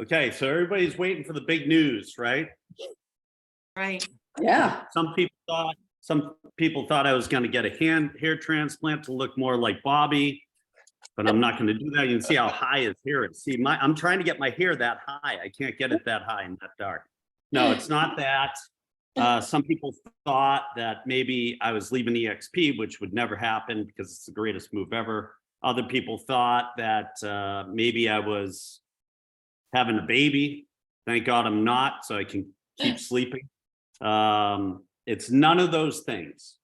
Okay, so everybody's waiting for the big news, right? Right. Yeah. Some people thought I was going to get a hair transplant to look more like Bobby, but I'm not going to do that. You can see how high his hair is. See, I'm trying to get my hair that high. I can't get it that high and that dark. No, it's not that. Some people thought that maybe I was leaving EXP, which would never happen because it's the greatest move ever. Other people thought that maybe I was having a baby. Thank God I'm not, so I can keep sleeping. It's none of those things.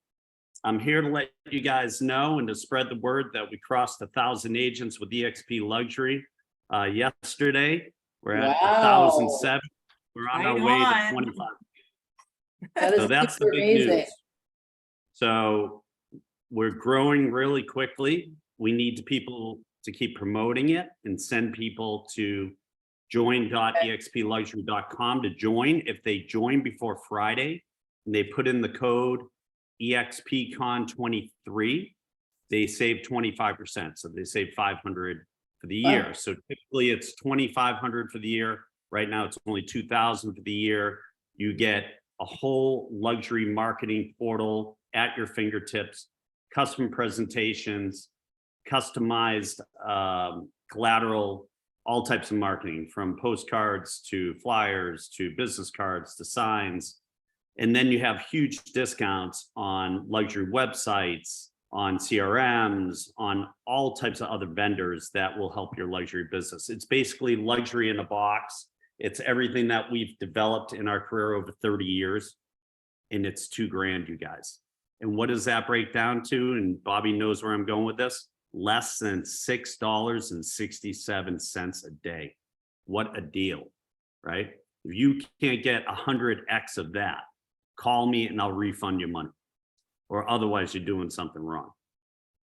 I'm here to let you guys know and to spread the word that we crossed 1,000 agents with EXP Luxury yesterday. We're at 1,007. We're on our way to 25. So that's the big news. So we're growing really quickly. We need people to keep promoting it and send people to join.expluxury.com to join. If they join before Friday and they put in the code EXPCon23, they save 25%. So they save $500 for the year. So typically it's $2,500 for the year. Right now it's only $2,000 for the year. You get a whole luxury marketing portal at your fingertips, custom presentations, customized collateral, all types of marketing, from postcards to flyers to business cards to signs. And then you have huge discounts on luxury websites, on CRMs, on all types of other vendors that will help your luxury business. It's basically luxury in a box. It's everything that we've developed in our career over 30 years. And it's $2,000, you guys. And what does that break down to? And Bobby knows where I'm going with this. Less than $6.67 a day. What a deal, right? If you can't get 100x of that, call me and I'll refund your money, or otherwise you're doing something wrong.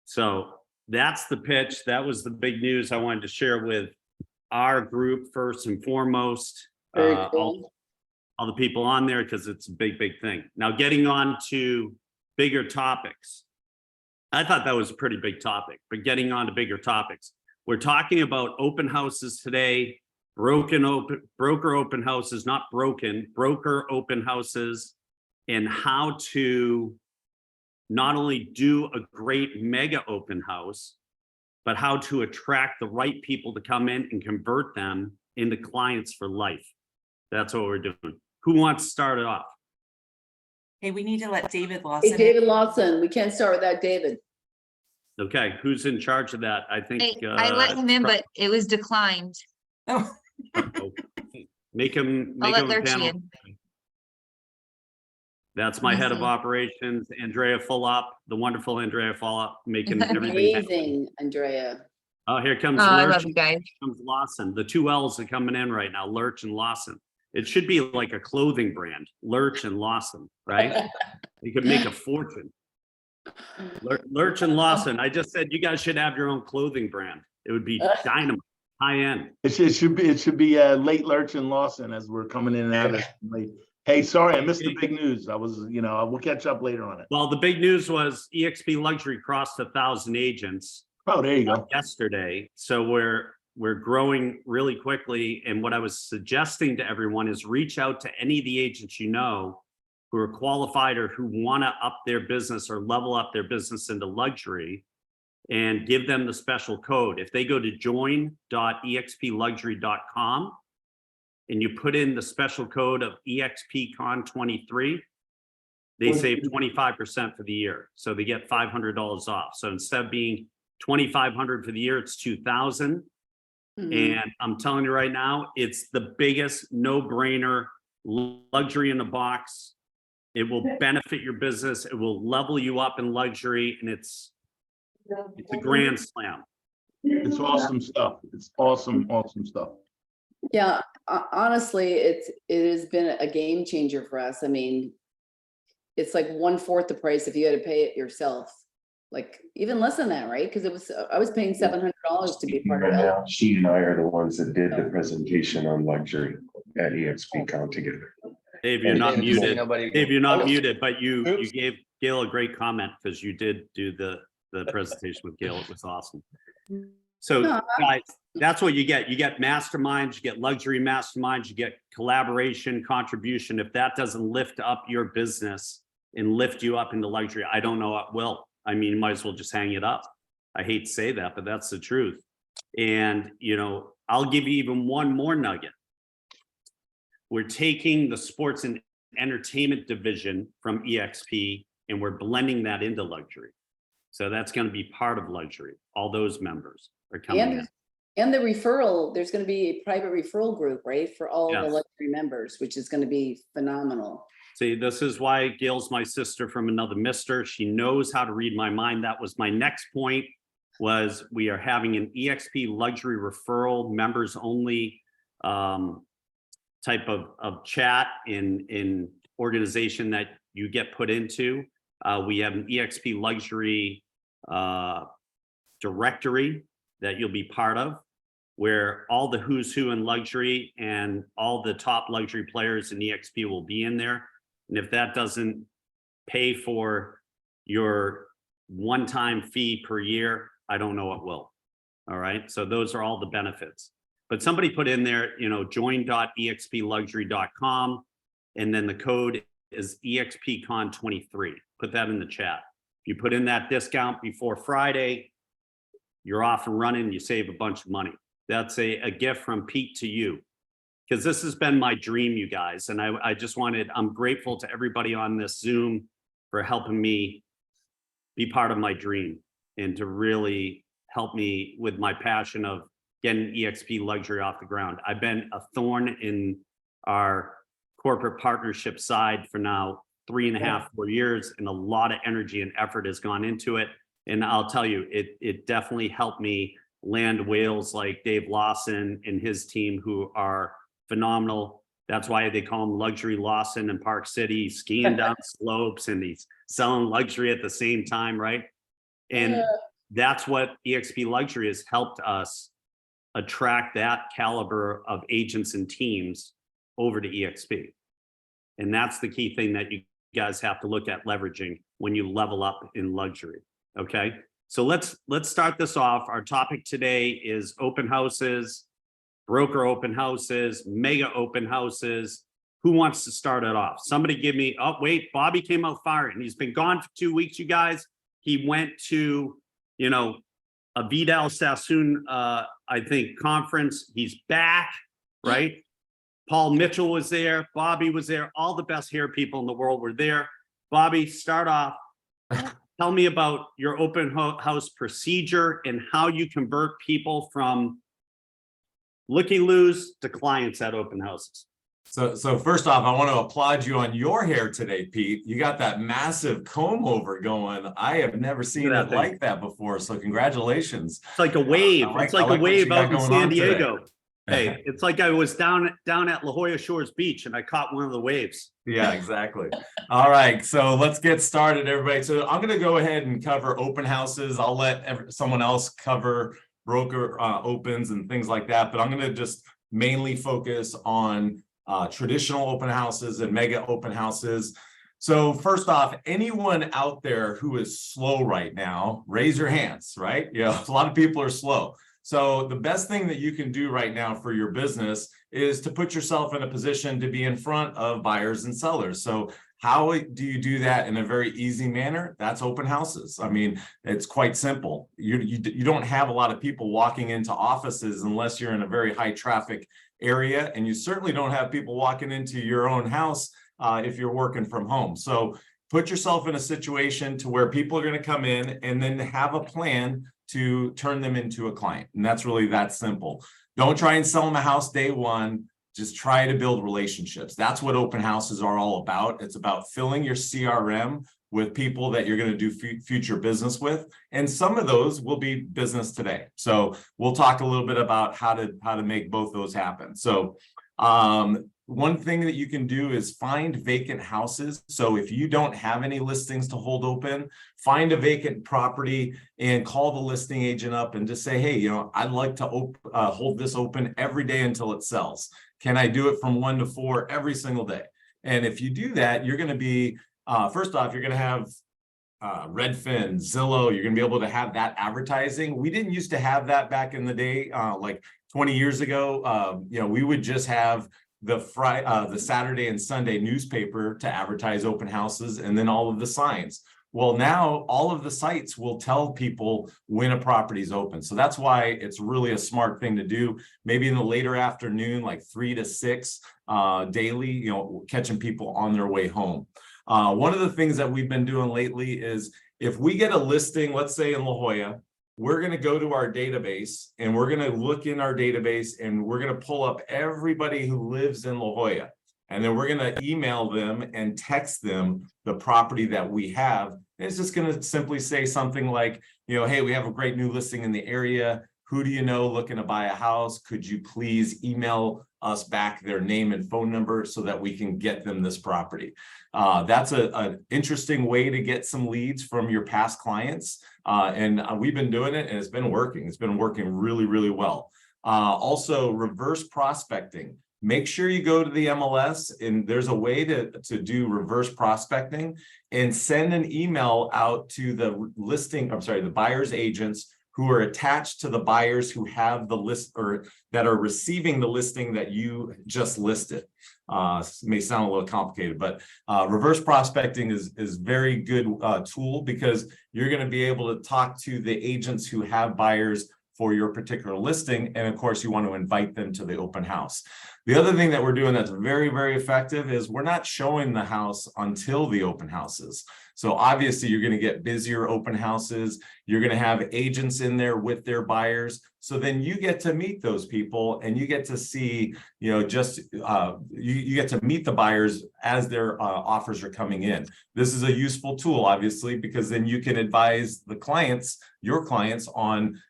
So that's the pitch. That was the big news I wanted to share with our group first and foremost. All the people on there, because it's a big thing. Now getting on to bigger topics. I thought that was a pretty big topic, but getting on to bigger topics. We're talking about open houses today, broker open houses, not broken, broker open houses, and how to not only do a great mega open house, but how to attract the right people to come in and convert them into clients for life. That's what we're doing. Who wants to start it off? Hey, we need to let David Lawson. Hey, David Lawson. We can't start without David. Okay, who's in charge of that? I think I let him in, but it was declined. Oh. Make him a panel. That's my head of operations, Andrea Fullop, the wonderful Andrea Fullop, making everything amazing, Andrea. Oh, here comes I Lurch. love you guys. Here comes Lawson. The two L's are coming in right now, Lurch and Lawson. It should be like a clothing brand, Lurch and Lawson, right? You could make a fortune. Lurch and Lawson. I just said you guys should have your own clothing brand. It would be dynamite, high end. It should be late Lurch and Lawson as we're coming in and out of late. Hey, sorry, I missed the big news. We'll catch up later on it. Well, the big news was EXP Luxury crossed 1,000 agents. Oh, there you go. Yesterday. So we're growing really quickly. And what I was suggesting to everyone is reach out to any of the agents you know who are qualified or who want to up their business or level up their business into luxury, and give them the special code. If they go to join.expluxury.com and you put in the special code of EXPCon23, they save 25% for the year. So they get $500 off. So instead of being $2,500 for the year, it's $2,000. And I'm telling you right now, it's the biggest no-brainer luxury in a box. It will benefit your business. It will level you up in luxury, and it's a grand slam. It's awesome stuff. It's awesome stuff. Yeah, honestly, it has been a game changer for us. I mean, it's like 1/4 the price if you had to pay it yourself. Like even less than that, right? Because I was paying $700 to be part of it. She and I are the ones that did the presentation on luxury at EXPCon together. Dave, you're not muted. Dave, you're not muted, but you gave Gail a great comment because you did do the presentation with Gail. It was awesome. So guys, that's what you get. You get masterminds, you get luxury masterminds, you get collaboration, contribution. If that doesn't lift up your business and lift you up into luxury, I don't know what will. I mean, you might as well just hang it up. I hate to say that, but that's the truth. And, you know, I'll give you even one more nugget. We're taking the sports and entertainment division from EXP and we're blending that into luxury. So that's going to be part of luxury. All those members are coming in. And the referral, there's going to be a private referral group, right? For all the Yes. luxury members, which is going to be phenomenal. See, this is why Gail's my sister from another mister. She knows how to read my mind. That was my next point, was we are having an EXP luxury referral, members only type of chat in organization that you get put into. We have an EXP luxury directory that you'll be part of, where all the who's who in luxury and all the top luxury players in EXP will be in there. And if that doesn't pay for your one-time fee per year, I don't know what will. All right. So those are all the benefits. But somebody put in there, you know, join.expluxury.com. And then the code is EXPCon23. Put that in the chat. If you put in that discount before Friday, you're off and running, you save a bunch of money. That's a gift from Pete to you. Because this has been my dream, you guys. And I'm grateful to everybody on this Zoom for helping me be part of my dream and to really help me with my passion of getting EXP luxury off the ground. I've been a thorn in our corporate partnership side for now 3.5, 4 years, and a lot of energy and effort has gone into it. And I'll tell you, it definitely helped me land whales like Dave Lawson and his team, who are phenomenal. That's why they call him Luxury Lawson in Park City, skiing down slopes and he's selling luxury at the same time, right? And that's what EXP Luxury has helped us attract, that caliber of agents and teams over to EXP. And that's the key thing that you guys have to look at leveraging when you level up in luxury. Okay, so let's start this off. Our topic today is open houses, broker open houses, mega open houses. Who wants to start it off? Somebody give me, oh wait, Bobby came out firing. He's been gone for 2 weeks, you guys. He went to, you know, a Vidal Sassoon, I think, conference. He's back, right? Paul Mitchell was there. Bobby was there. All the best hair people in the world were there. Bobby, start off. Tell me about your open house procedure and how you convert people from looky-loos to clients at open houses. So first off, I want to applaud you on your hair today, Pete. You got that massive comb over going. I have never seen it like that before. So congratulations. It's like a wave. It's like a wave out in San Diego. Today. Hey, it's like I was down at La Jolla Shores Beach and I caught one of the waves. Yeah, exactly. All right, so let's get started, everybody. So I'm going to go ahead and cover open houses. I'll let someone else cover broker opens and things like that, but I'm going to just mainly focus on traditional open houses and mega open houses. So first off, anyone out there who is slow right now, raise your hands, right? Yeah, a lot of people are slow. So the best thing that you can do right now for your business is to put yourself in a position to be in front of buyers and sellers. So how do you do that in a very easy manner? That's open houses. I mean, it's quite simple. You don't have a lot of people walking into offices unless you're in a very high traffic area, and you certainly don't have people walking into your own house if you're working from home. So put yourself in a situation to where people are going to come in and then have a plan to turn them into a client. And that's really that simple. Don't try and sell them a house day one. Just try to build relationships. That's what open houses are all about. It's about filling your CRM with people that you're going to do future business with. And some of those will be business today. So we'll talk a little bit about how to make both those happen. So one thing that you can do is find vacant houses. So if you don't have any listings to hold open, find a vacant property and call the listing agent up and just say, hey, you know, I'd like to hold this open every day until it sells. Can I do it from 1 to 4 every single day? And if you do that, you're going to be, first off, you're going to have Redfin, Zillow, you're gonna be able to have that advertising. We didn't used to have that back in the day, like 20 years ago. You know, we would just have the Saturday and Sunday newspaper to advertise open houses, and then all of the signs. Well, now all of the sites will tell people when a property is open. So that's why it's really a smart thing to do. Maybe in the later afternoon, like 3 to 6 daily, you know, catching people on their way home. One of the things that we've been doing lately is if we get a listing, let's say in La Jolla, we're going to go to our database and we're going to look in our database and we're going to pull up everybody who lives in La Jolla. And then we're going to email them and text them the property that we have. And it's just going to simply say something like, you know, hey, we have a great new listing in the area. Who do you know looking to buy a house? Could you please email us back their name and phone number so that we can get them this property? That's an interesting way to get some leads from your past clients. And we've been doing it and it's been working. It's been working really, really well. Also, reverse prospecting. Make sure you go to the MLS and there's a way to do reverse prospecting and send an email out to the buyer's agents who are attached to the buyers who have the list or that are receiving the listing that you just listed. May sound a little complicated, but reverse prospecting is very good tool because you're going to be able to talk to the agents who have buyers for your particular listing. And of course, you want to invite them to the open house. The other thing that we're doing that's very, very effective is we're not showing the house until the open houses. So obviously you're going to get busier open houses. You're going to have agents in there with their buyers. So then you get to meet those people and you get to see, you know, just you get to meet the buyers as their offers are coming in. This is a useful tool, obviously, because then you can advise the clients, your clients, on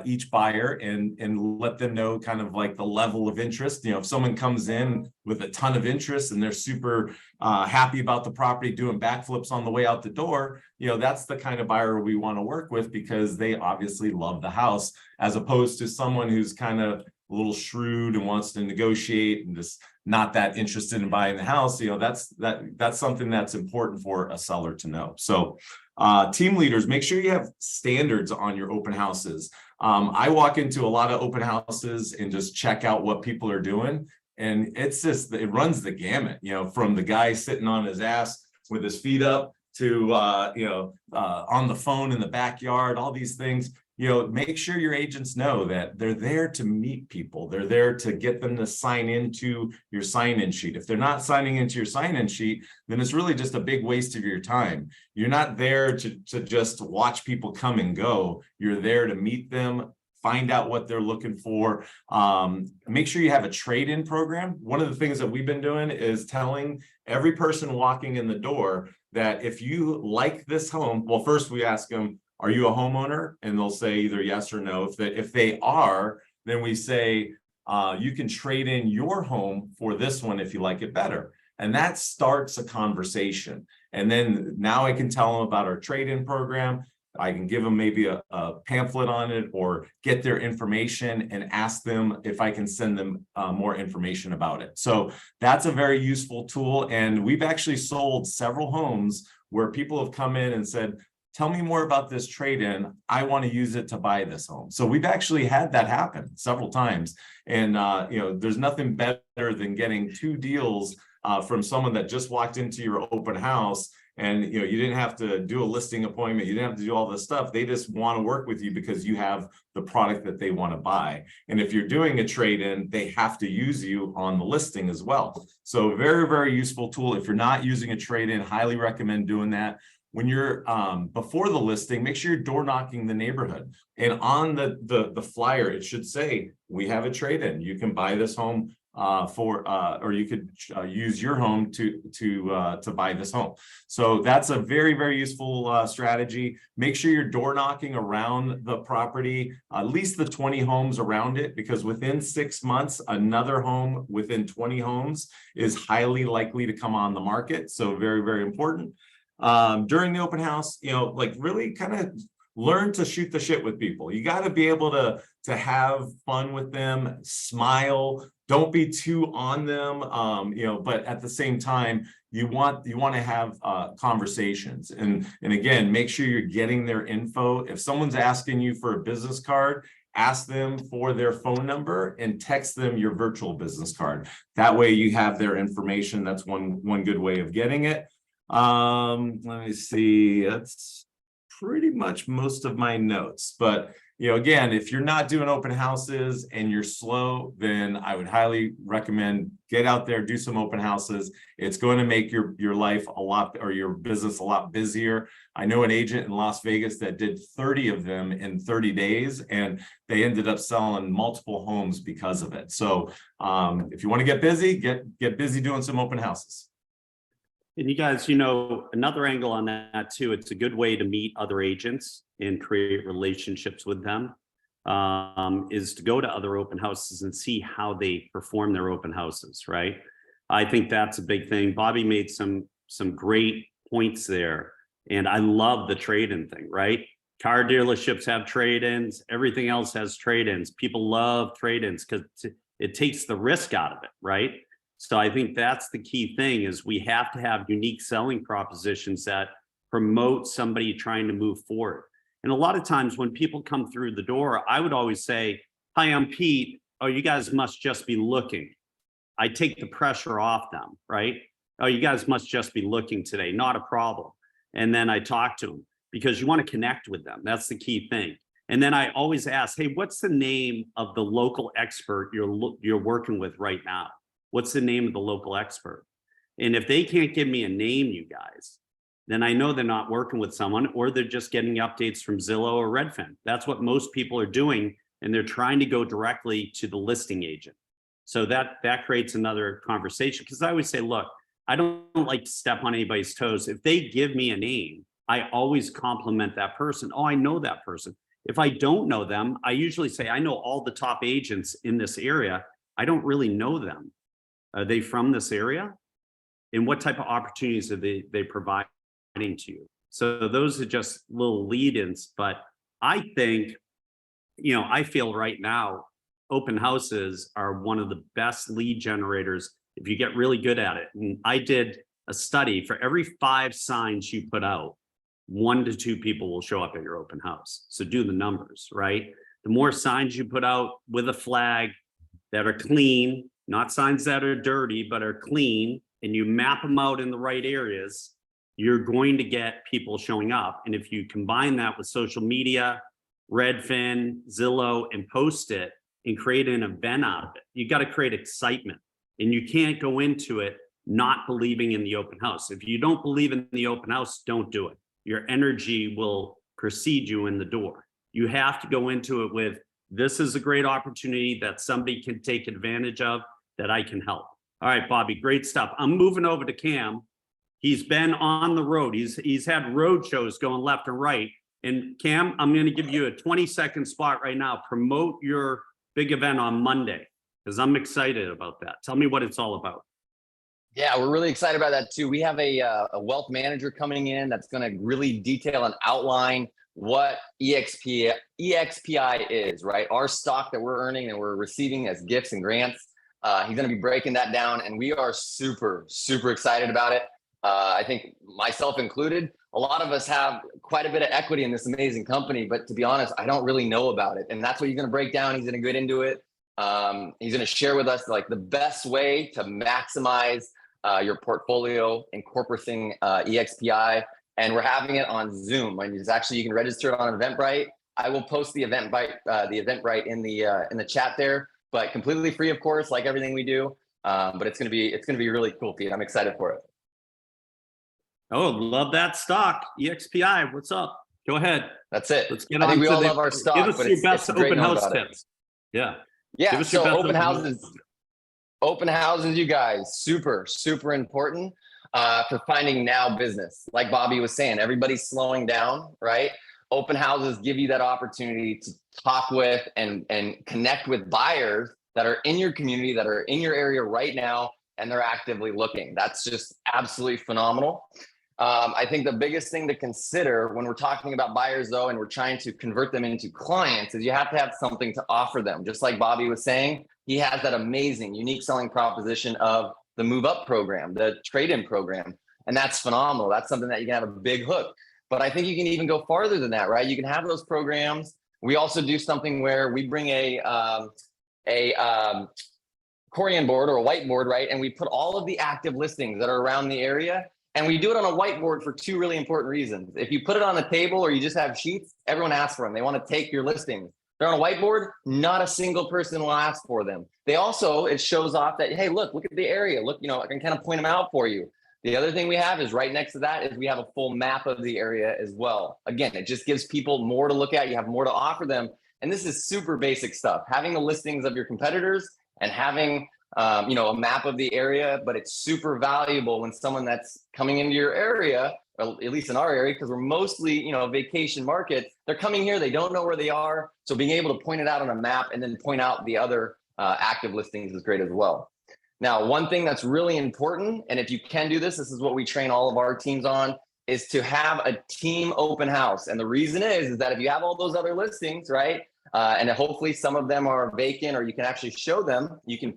each buyer and let them know kind of like the level of interest. You know, if someone comes in with a ton of interest and they're super happy about the property, doing backflips on the way out the door, you know, that's the kind of buyer we want to work with because they obviously love the house, as opposed to someone who's kind of a little shrewd and wants to negotiate and just not that interested in buying the house. You know, that's something that's important for a seller to know. So team leaders, make sure you have standards on your open houses. I walk into a lot of open houses and just check out what people are doing. And it's just, it runs the gamut, you know, from the guy sitting on his ass with his feet up to, on the phone in the backyard, all these things. You know, make sure your agents know that they're there to meet people. They're there to get them to sign into your sign-in sheet. If they're not signing into your sign-in sheet, then it's really just a big waste of your time. You're not there to just watch people come and go. You're there to meet them, find out what they're looking for. Make sure you have a trade-in program. One of the things that we've been doing is telling every person walking in the door that if you like this home, well, first we ask them, are you a homeowner? And they'll say either yes or no. If they are, then we say, you can trade in your home for this one if you like it better. And that starts a conversation. And then now I can tell them about our trade-in program. I can give them maybe a pamphlet on it or get their information and ask them if I can send them more information about it. So that's a very useful tool. And we've actually sold several homes where people have come in and said, tell me more about this trade-in. I want to use it to buy this home. So we've actually had that happen several times. And, you know, there's nothing better than getting 2 deals from someone that just walked into your open house. And, you know, you didn't have to do a listing appointment. You didn't have to do all this stuff. They just want to work with you because you have the product that they want to buy. And if you're doing a trade-in, they have to use you on the listing as well. So very, very useful tool. If you're not using a trade-in, highly recommend doing that. When you're before the listing, make sure you're door knocking the neighborhood. And on the flyer, it should say, we have a trade-in. You can buy this home or you could use your home to buy this home. So that's a very, very useful strategy. Make sure you're door knocking around the property, at least the 20 homes around it, because within 6 months, another home within 20 homes is highly likely to come on the market. So very, very important. During the open house, you know, like really kind of learn to shoot the shit with people. You got to be able to have fun with them, smile, don't be too on them, but at the same time, you want to have conversations. And again, make sure you're getting their info. If someone's asking you for a business card, ask them for their phone number and text them your virtual business card. That way you have their information. That's one good way of getting it. Let me see. That's pretty much most of my notes, but again, if you're not doing open houses and you're slow, then I would highly recommend get out there, do some open houses. It's going to make your life a lot, or your business a lot busier. I know an agent in Las Vegas that did 30 of them in 30 days, and they ended up selling multiple homes because of it. So if you want to get busy, get busy doing some open houses. And you guys, another angle on that too, it's a good way to meet other agents and create relationships with them, is to go to other open houses and see how they perform their open houses, right? I think that's a big thing. Bobby made some great points there. And I love the trade-in thing, right? Car dealerships have trade-ins, everything else has trade-ins. People love trade-ins because it takes the risk out of it, right? So I think that's the key thing, is we have to have unique selling propositions that promote somebody trying to move forward. And a lot of times when people come through the door, I would always say, hi, I'm Pete. Oh, you guys must just be looking. I take the pressure off them, right? Oh, you guys must just be looking today. Not a problem. And then I talk to them, because you want to connect with them. That's the key thing. And then I always ask, hey, what's the name of the local expert you're working with right now? What's the name of the local expert? And if they can't give me a name, you guys, then I know they're not working with someone, or they're just getting updates from Zillow or Redfin. That's what most people are doing. And they're trying to go directly to the listing agent. So that creates another conversation. Because I always say, look, I don't like to step on anybody's toes. If they give me a name, I always compliment that person. Oh, I know that person. If I don't know them, I usually say, I know all the top agents in this area. I don't really know them. Are they from this area? And what type of opportunities are they providing to you? So those are just little lead-ins. But I think, I feel right now, open houses are one of the best lead generators if you get really good at it. And I did a study. For every 5 signs you put out, 1 to 2 people will show up at your open house. So do the numbers, right? The more signs you put out with a flag that are clean, not signs that are dirty, but are clean, and you map them out in the right areas, you're going to get people showing up. And if you combine that with social media, Redfin, Zillow, and post it and create an event out of it, you got to create excitement. And you can't go into it not believing in the open house. If you don't believe in the open house, don't do it. Your energy will precede you in the door. You have to go into it with, this is a great opportunity that somebody can take advantage of, that I can help. All right, Bobby, great stuff. I'm moving over to Cam. He's been on the road. He's had road shows going left and right. And Cam, I'm going to give you a 20-second spot right now. Promote your big event on Monday, because I'm excited about that. Tell me what it's all about. Yeah, we're really excited about that too. We have a wealth manager coming in that's going to really detail and outline what EXPI is, right? Our stock that we're earning and we're receiving as gifts and grants. He's going to be breaking that down, and we are super, super excited about it. I think myself included, a lot of us have quite a bit of equity in this amazing company, but to be honest, I don't really know about it. And that's what he's going to break down. He's going to get into it. He's going to share with us like the best way to maximize your portfolio incorporating EXPI. And we're having it on Zoom. And it's actually, you can register it on Eventbrite. I will post the Eventbrite in the chat there, but completely free, of course, like everything we do. But it's gonna be really cool, Pete. I'm excited for it. Oh, love that stock. EXPI, what's up? Go ahead. That's it. Let's get I on think we to all the, love our stock. give us but your best it's great open knowing house about it. tips. Yeah. Yeah. Give us your So best open house. houses. Open houses, you guys, super, super important for finding now business. Like Bobby was saying, everybody's slowing down, right? Open houses give you that opportunity to talk with and connect with buyers that are in your community, that are in your area right now, and they're actively looking. That's just absolutely phenomenal. I think the biggest thing to consider when we're talking about buyers, though, and we're trying to convert them into clients, is you have to have something to offer them. Just like Bobby was saying, he has that amazing, unique selling proposition of the move up program, the trade-in program. And that's phenomenal. That's something that you can have a big hook. But I think you can even go farther than that, right? You can have those programs. We also do something where we bring a Corian board or a whiteboard, right? And we put all of the active listings that are around the area. And we do it on a whiteboard for two really important reasons. If you put it on a table or you just have sheets, everyone asks for them. They want to take your listings. They're on a whiteboard, not a single person will ask for them. They also, it shows off that, hey, look at the area. Look, you know, I can kind of point them out for you. The other thing we have is right next to that is we have a full map of the area as well. Again, it just gives people more to look at. You have more to offer them. And this is super basic stuff. Having the listings of your competitors and having you know, a map of the area, but it's super valuable when someone that's coming into your area, or at least in our area, because we're mostly, you know, a vacation market, they're coming here, they don't know where they are. So being able to point it out on a map and then point out the other active listings is great as well. Now, one thing that's really important, and if you can do this, this is what we train all of our teams on, is to have a team open house. And the reason is that if you have all those other listings, right, and hopefully some of them are vacant or you can actually show them, you can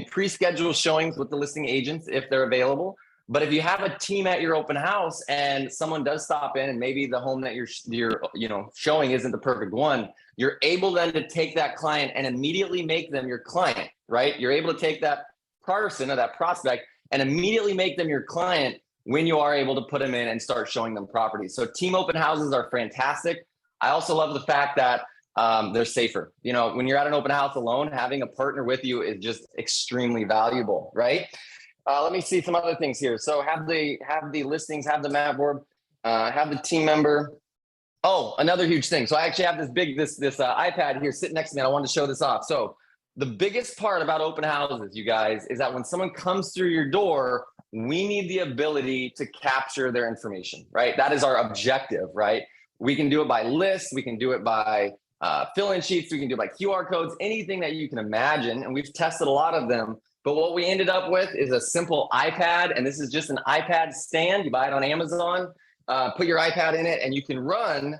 pre-schedule showings with the listing agents if they're available. But if you have a team at your open house and someone does stop in and maybe the home that you're you know, showing isn't the perfect one, you're able then to take that client and immediately make them your client, right? You're able to take that person or that prospect and immediately make them your client when you are able to put them in and start showing them properties. So team open houses are fantastic. I also love the fact that they're safer. You know, when you're at an open house alone, having a partner with you is just extremely valuable, right? Let me see some other things here. So have the listings, have the map board, have the team member. Oh, another huge thing. So I actually have this iPad here sitting next to me, and I wanted to show this off. So the biggest part about open houses, you guys, is that when someone comes through your door, we need the ability to capture their information, right? That is our objective, right? We can do it by lists. We can do it by fill-in sheets. We can do it by QR codes, anything that you can imagine. And we've tested a lot of them. But what we ended up with is a simple iPad. And this is just an iPad stand. You buy it on Amazon, put your iPad in it, and you can run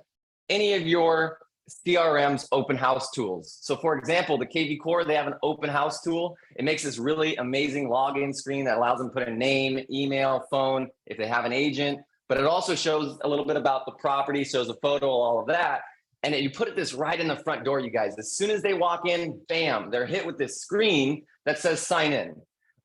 any of your CRM's open house tools. So for example, the KV Core, they have an open house tool. It makes this really amazing login screen that allows them to put a name, email, phone, if they have an agent. But it also shows a little bit about the property, shows a photo, all of that. And you put this right in the front door, you guys. As soon as they walk in, bam, they're hit with this screen that says sign in.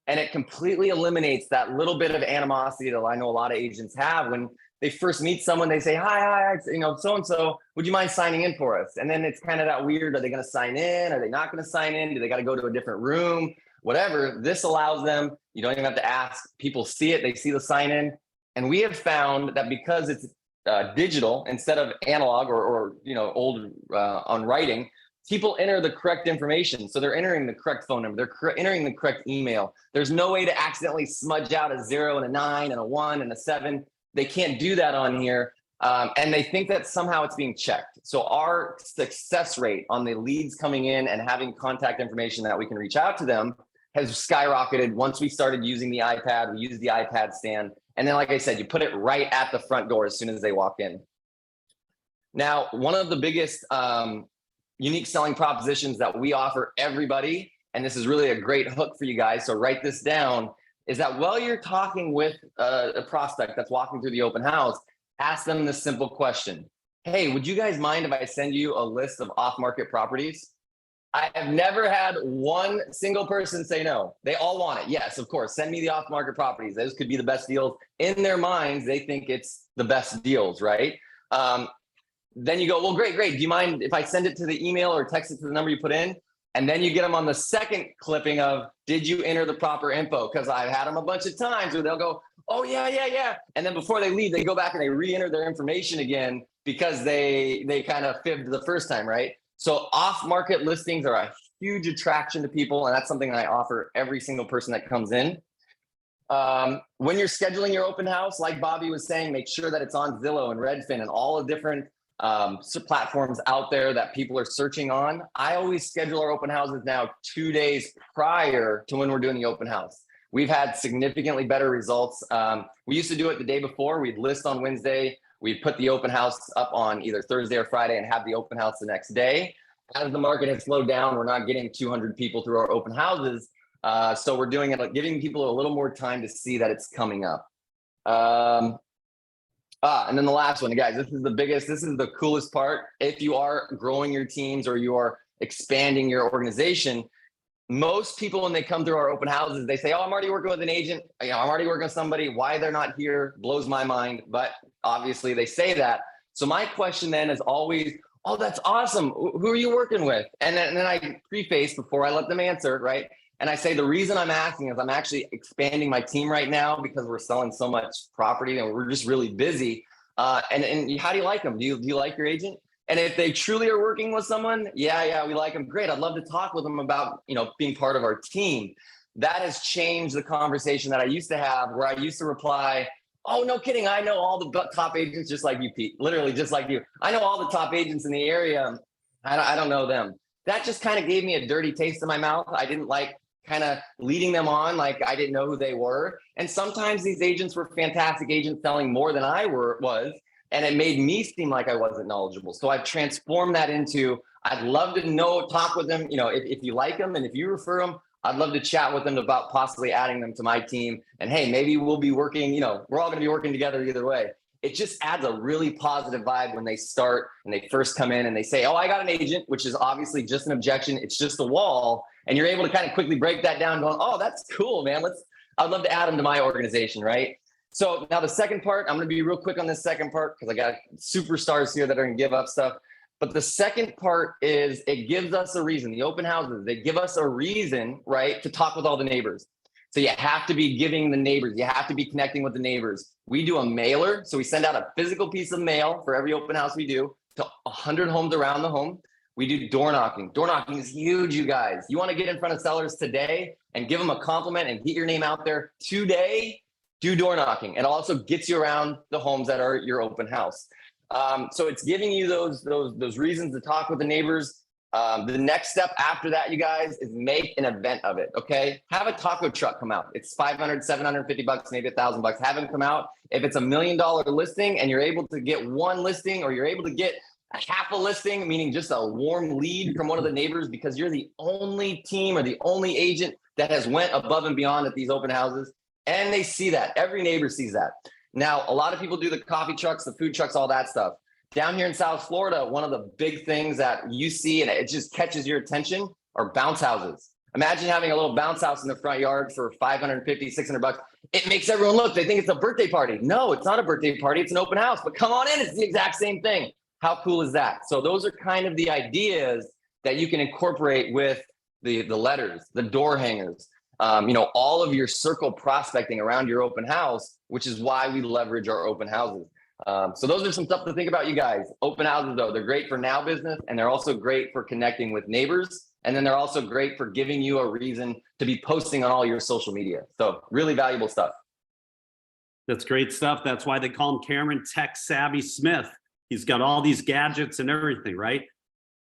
And it completely eliminates that little bit of animosity that I know a lot of agents have when they first meet someone. They say, hi, you know, so-and-so, would you mind signing in for us? And then it's kind of that weird, are they gonna sign in? Are they not gonna sign in? Do they gotta go to a different room? Whatever, this allows them, you don't even have to ask. People see it, they see the sign in. And we have found that because it's digital instead of analog or you know, old on writing, people enter the correct information. So they're entering the correct phone number, they're entering the correct email. There's no way to accidentally smudge out a 0 and a 9 and a 1 and a 7. They can't do that on here. And they think that somehow it's being checked. So our success rate on the leads coming in and having contact information that we can reach out to them has skyrocketed once we started using the iPad. We use the iPad stand. And then, like I said, you put it right at the front door as soon as they walk in. Now, one of the biggest unique selling propositions that we offer everybody, and this is really a great hook for you guys, so write this down, is that while you're talking with a prospect that's walking through the open house, ask them this simple question. Hey, would you guys mind if I send you a list of off-market properties? I have never had one single person say no. They all want it. Yes, of course. Send me the off-market properties. Those could be the best deals. In their minds, they think it's the best deals, right? Then you go, well, great. Do you mind if I send it to the email or text it to the number you put in? And then you get them on the second clipping of, did you enter the proper info? Because I've had them a bunch of times where they'll go, oh, yeah. And then before they leave, they go back and they re-enter their information again because they kind of fibbed the first time, right? So off-market listings are a huge attraction to people, and that's something that I offer every single person that comes in. When you're scheduling your open house, like Bobby was saying, make sure that it's on Zillow and Redfin and all the different platforms out there that people are searching on. I always schedule our open houses now 2 days prior to when we're doing the open house. We've had significantly better results. We used to do it the day before. We'd list on Wednesday. We'd put the open house up on either Thursday or Friday and have the open house the next day. as the market has slowed down, we're not getting 200 people through our open houses. So we're doing it, like giving people a little more time to see that it's coming up. And then the last one, guys, this is the biggest, this is the coolest part. If you are growing your teams or you are expanding your organization, most people, when they come through our open houses, they say, oh, I'm already working with an agent. I'm already working with somebody. Why they're not here blows my mind. But obviously they say that. So my question then is always, oh, that's awesome. Who are you working with? And then I preface before I let them answer, right? And I say, the reason I'm asking is I'm actually expanding my team right now because we're selling so much property and we're just really busy. And how do you like them? Do you like your agent? And if they truly are working with someone, yeah, we like them. Great. I'd love to talk with them about, being part of our team. That has changed the conversation that I used to have, where I used to reply, oh, no kidding. I know all the top agents just like you, Pete, literally just like you. I know all the top agents in the area. I don't know them. That just kind of gave me a dirty taste in my mouth. I didn't like kind of leading them on like I didn't know who they were. And sometimes these agents were fantastic agents selling more than I was. And it made me seem like I wasn't knowledgeable. So I've transformed that into, I'd love to talk with them. If you like them and if you refer them, I'd love to chat with them about possibly adding them to my team. And hey, maybe we'll be working, we're all going to be working together either way. It just adds a really positive vibe when they start and they first come in and they say, oh, I got an agent, which is obviously just an objection. It's just a wall. And you're able to kind of quickly break that down going, oh, that's cool, man. I'd love to add them to my organization, right? So now the second part, I'm going to be real quick on this second part because I got superstars here that are going to give up stuff. But the second part is it gives us a reason. The open houses, they give us a reason, right, to talk with all the neighbors. So you have to be giving the neighbors. You have to be connecting with the neighbors. We do a mailer. So we send out a physical piece of mail for every open house we do to 100 homes around the home. We do door knocking. Door knocking is huge, you guys. You want to get in front of sellers today and give them a compliment and get your name out there today, do door knocking. It also gets you around the homes that are your open house. So it's giving you those reasons to talk with the neighbors. The next step after that, you guys, is make an event of it. Okay. Have a taco truck come out. It's $500, $750, maybe $1,000. Have them come out. If it's $1 million listing and you're able to get one listing, or you're able to get a half a listing, meaning just a warm lead from one of the neighbors, because you're the only team or the only agent that has went above and beyond at these open houses. And they see that. Every neighbor sees that. Now, a lot of people do the coffee trucks, the food trucks, all that stuff. Down here in South Florida, one of the big things that you see and it just catches your attention are bounce houses. Imagine having a little bounce house in the front yard for $550, $600. It makes everyone look. They think it's a birthday party. No, it's not a birthday party. It's an open house. But come on in. It's the exact same thing. How cool is that? So those are kind of the ideas that you can incorporate with the letters, the door hangers, all of your circle prospecting around your open house, which is why we leverage our open houses. So those are some stuff to think about, you guys. Open houses, though, they're great for now business, and they're also great for connecting with neighbors. And then they're also great for giving you a reason to be posting on all your social media. So really valuable stuff. That's great stuff. That's why they call him Cameron Tech Savvy Smith. He's got all these gadgets and everything, right?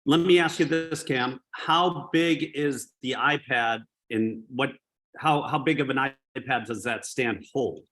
Let me ask you this, Cam. How big is the iPad, and how big of an iPad does that stand hold?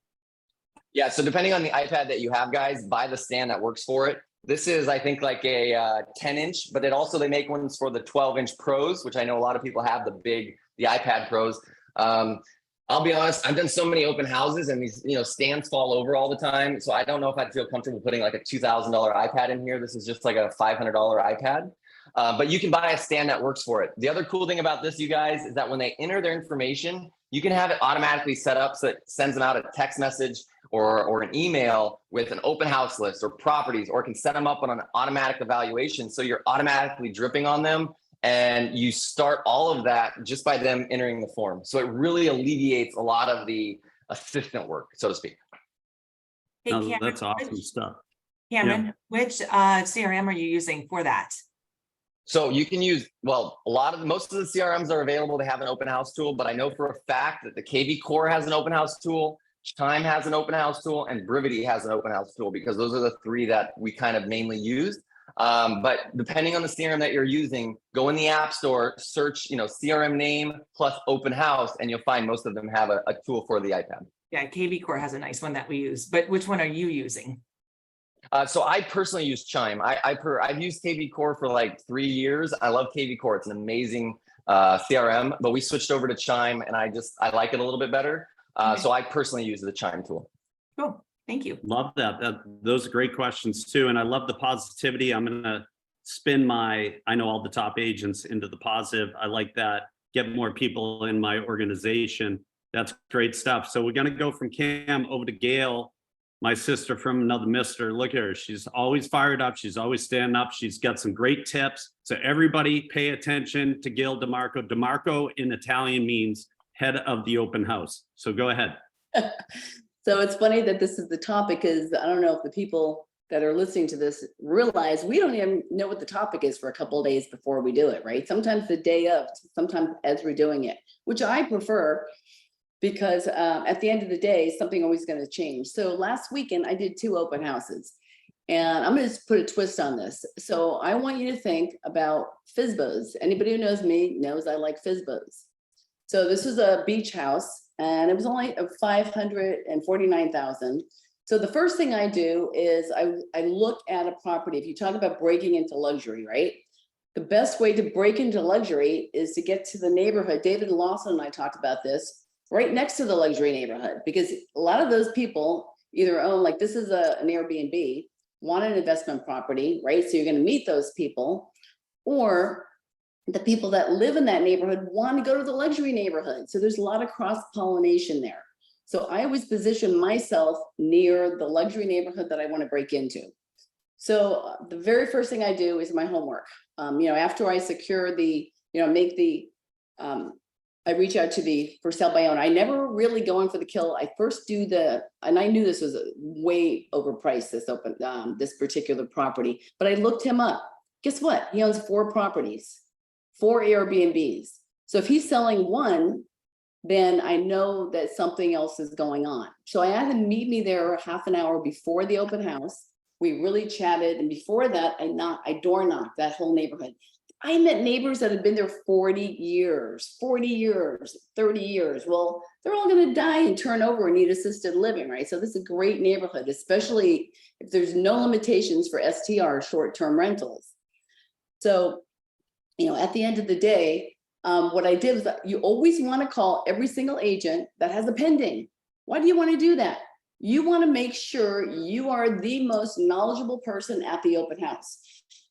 Yeah, so depending on the iPad that you have, guys, buy the stand that works for it. This is, I think, like a 10-inch, but they make ones for the 12-inch Pros, which I know a lot of people have, the iPad Pros. I'll be honest, I've done so many open houses and these, stands fall over all the time. So I don't know if I'd feel comfortable putting like a $2,000 iPad in here. This is just like a $500 iPad. But you can buy a stand that works for it. The other cool thing about this, you guys, is that when they enter their information, you can have it automatically set up so it sends them out a text message or an email with an open house list or properties, or can set them up on an automatic evaluation. So you're automatically dripping on them, and you start all of that just by them entering the form. So it really alleviates a lot of the assistant work, so to speak. Hey, No, Cameron, that's awesome stuff. Cameron, which CRM are you using for that? So you can use, most of the CRMs are available to have an open house tool, but I know for a fact that the KV Core has an open house tool, Chime has an open house tool, and Brivity has an open house tool, because those are the three that we kind of mainly use. But depending on the CRM that you're using, go in the App Store, search, CRM name plus open house, and you'll find most of them have a tool for the iPad. Yeah, KV Core has a nice one that we use, but which one are you using? So I personally use Chime. I've used KV Core for like 3 years. I love KV Core. It's an amazing CRM, but we switched over to Chime, and I like it a little bit better. So I personally use the Chime tool. Cool, thank you. Love that. Those are great questions too. And I love the positivity. I'm gonna spin I know all the top agents into the positive. I like that. Get more people in my organization. That's great stuff. So we're gonna go from Cam over to Gail, my sister from another mister. Look at her. She's always fired up. She's always standing up. She's got some great tips. So everybody pay attention to Gail DeMarco. DeMarco in Italian means head of the open house. So go ahead. So it's funny that this is the topic, because I don't know if the people that are listening to this realize we don't even know what the topic is for a couple of days before we do it, right? Sometimes the day of, sometimes as we're doing it, which I prefer, because at the end of the day, something always going to change. So last weekend I did 2 open houses, and I'm going to put a twist on this. So I want you to think about FSBOs. Anybody who knows me knows I like FSBOs. So this was a beach house, and it was only $549,000. So the first thing I do is I look at a property. If you talk about breaking into luxury, right? The best way to break into luxury is to get to the neighborhood. David Lawson and I talked about this, right next to the luxury neighborhood, because a lot of those people either own, like this is an Airbnb, want an investment property, right? So you're going to meet those people, or the people that live in that neighborhood want to go to the luxury neighborhood. So there's a lot of cross-pollination there. So I always position myself near the luxury neighborhood that I want to break into. So the very first thing I do is my homework. After I secure the, make the, I reach out to the for sale by owner. I never really go in for the kill. I first do and I knew this was way overpriced, this particular property, but I looked him up. Guess what? He owns 4 properties, 4 Airbnbs. So if he's selling one, then I know that something else is going on. So I had him meet me there half an hour before the open house. We really chatted. And before that, I door knocked that whole neighborhood. I met neighbors that had been there 40 years, 30 years. Well, they're all going to die and turn over and need assisted living, right? So this is a great neighborhood, especially if there's no limitations for STR, short-term rentals. So, at the end of the day, what I did was you always want to call every single agent that has a pending. Why do you want to do that? You want to make sure you are the most knowledgeable person at the open house.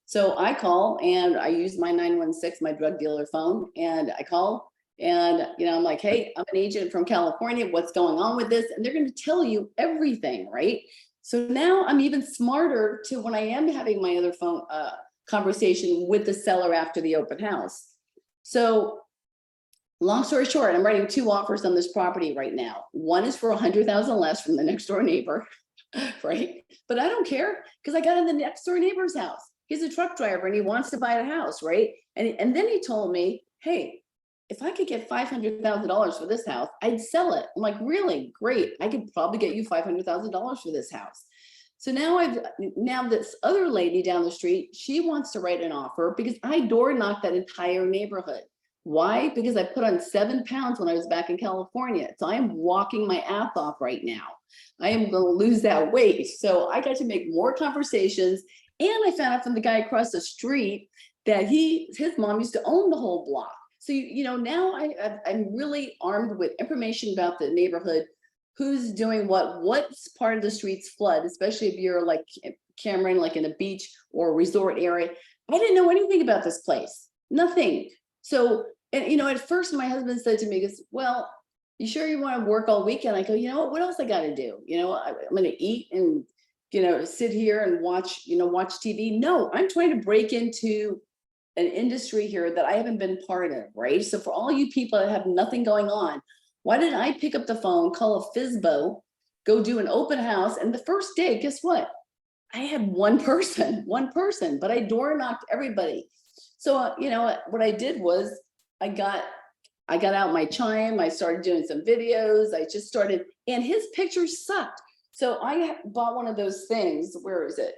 So I call and I use my 916, my drug dealer phone, and I call and, I'm like, hey, I'm an agent from California. What's going on with this? And they're going to tell you everything, right? So now I'm even smarter to when I am having my other phone conversation with the seller after the open house. So long story short, I'm writing 2 offers on this property right now. One is for $100,000 less from the next door neighbor, right? But I don't care because I got in the next door neighbor's house. He's a truck driver and he wants to buy a house, right? And then he told me, hey, if I could get $500,000 for this house, I'd sell it. I'm like, really? Great. I could probably get you $500,000 for this house. So now this other lady down the street, she wants to write an offer because I door knocked that entire neighborhood. Why? Because I put on 7 pounds when I was back in California. So I am walking my ass off right now. I am going to lose that weight. So I got to make more conversations. And I found out from the guy across the street that his mom used to own the whole block. So, now I'm really armed with information about the neighborhood, who's doing what's part of the streets flood, especially if you're like Cameron, like in a beach or resort area. I didn't know anything about this place, nothing. So, and at first my husband said to me, he goes, well, you sure you want to work all weekend? I go, what else I got to do? I'm going to eat and, sit here and watch TV. No, I'm trying to break into an industry here that I haven't been part of, right? So for all you people that have nothing going on, why didn't I pick up the phone, call a FSBO, go do an open house? And the first day, guess what? I had one person, but I door knocked everybody. So, what I did was I got out my Chime. I started doing some videos. I just started, and his pictures sucked. So I bought one of those things. Where is it?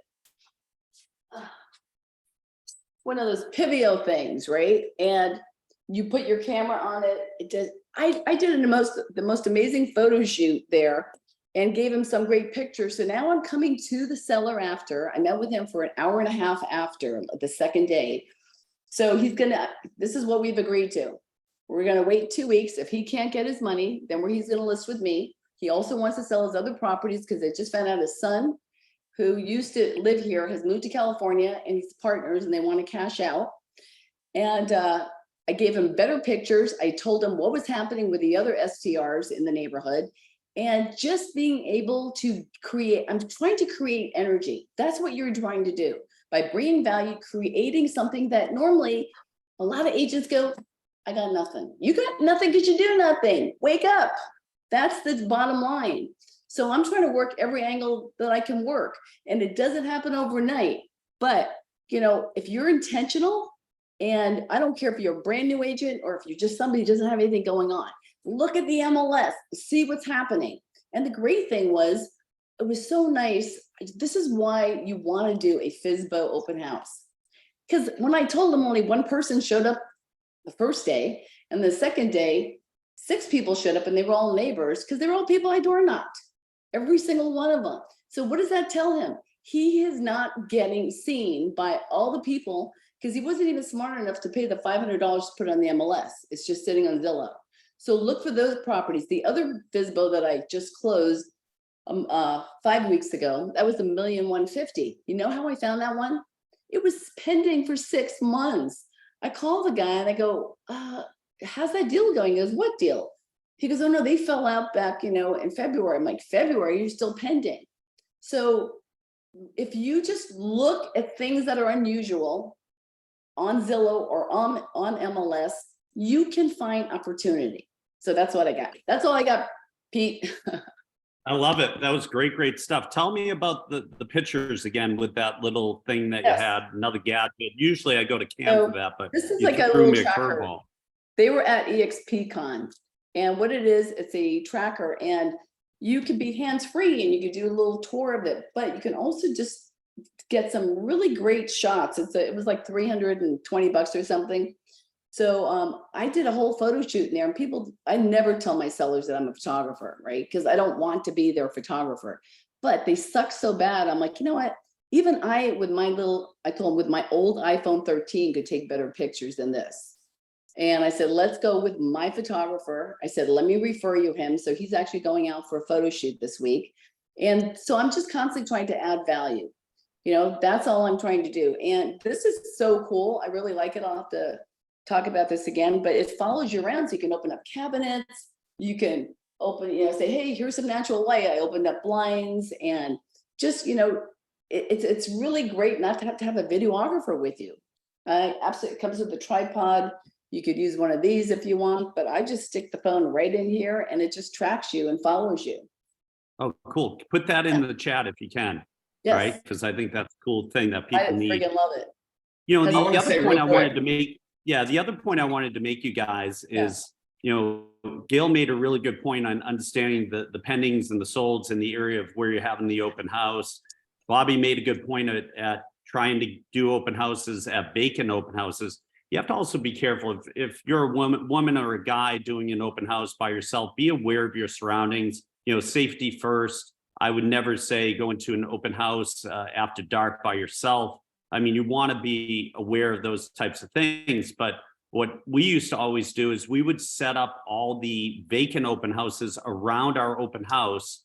One of those Pivio things, right? And you put your camera on it. I did the most amazing photo shoot there. and gave him some great pictures. So now I'm coming to the seller after. I met with him for an hour and a half after the second day. So this is what we've agreed to. We're gonna wait 2 weeks. If he can't get his money, then he's gonna list with me. He also wants to sell his other properties because they just found out his son, who used to live here, has moved to California, and he's partners and they want to cash out. And I gave him better pictures. I told him what was happening with the other STRs in the neighborhood. And just being able to create, I'm trying to create energy. That's what you're trying to do. By bringing value, creating something that normally a lot of agents go, I got nothing. You got nothing because you do nothing. Wake up. That's the bottom line. So I'm trying to work every angle that I can work. And it doesn't happen overnight. But, if you're intentional, and I don't care if you're a brand new agent or if you're just somebody who doesn't have anything going on, look at the MLS, see what's happening. And the great thing was, it was so nice. This is why you want to do a FSBO open house. Because when I told them only one person showed up the first day, and the second day, 6 people showed up, and they were all neighbors because they were all people I door knocked, every single one of them. So what does that tell him? He is not getting seen by all the people because he wasn't even smart enough to pay the $500 to put on the MLS. It's just sitting on Zillow. So look for those properties. The other FSBO that I just closed 5 weeks ago, that was $1,150,000. You know how I found that one? It was pending for 6 months. I call the guy and I go, how's that deal going? He goes, what deal? He goes, oh no, they fell out back, in February. I'm like, February, you're still pending. So if you just look at things that are unusual on Zillow or on MLS, you can find opportunity. So that's what I got. That's all I got, Pete. I love it. That was great stuff. Tell me about the pictures again with that little thing that you had, another gadget. Usually I go to camp for that, but this is you like a threw little me a tracker. curveball. They were at EXPCon, and what it is, it's a tracker, and you can be hands-free and you can do a little tour of it, but you can also just get some really great shots. It was like $320 or something. So I did a whole photo shoot in there, and I never tell my sellers that I'm a photographer, right? Because I don't want to be their photographer, but they suck so bad. I'm like, you know what? Even I told them with my old iPhone 13 could take better pictures than this. And I said, let's go with my photographer. I said, let me refer you him. So he's actually going out for a photo shoot this week. And so I'm just constantly trying to add value. That's all I'm trying to do. And this is so cool. I really like it. I'll have to talk about this again, but it follows you around. So you can open up cabinets. You can open, say, hey, here's some natural light. I opened up blinds, and just, it's really great not to have a videographer with you. Absolutely. It comes with a tripod. You could use one of these if you want, but I just stick the phone right in here and it just tracks you and follows you. Oh, cool. Put that in the chat if you can. Yes. Right? Because I think that's a cool thing that I people need. freaking love it. The I wanna say other point I real wanted quick. to make, the other point I wanted to make you guys is, Gail made a really good point on understanding the pendings and the solds in the area of where you're having the open house. Bobby made a good point at trying to do open houses at vacant open houses. You have to also be careful if you're a woman or a guy doing an open house by yourself, be aware of your surroundings, safety first. I would never say go into an open house after dark by yourself. I mean, you want to be aware of those types of things, but what we used to always do is we would set up all the vacant open houses around our open house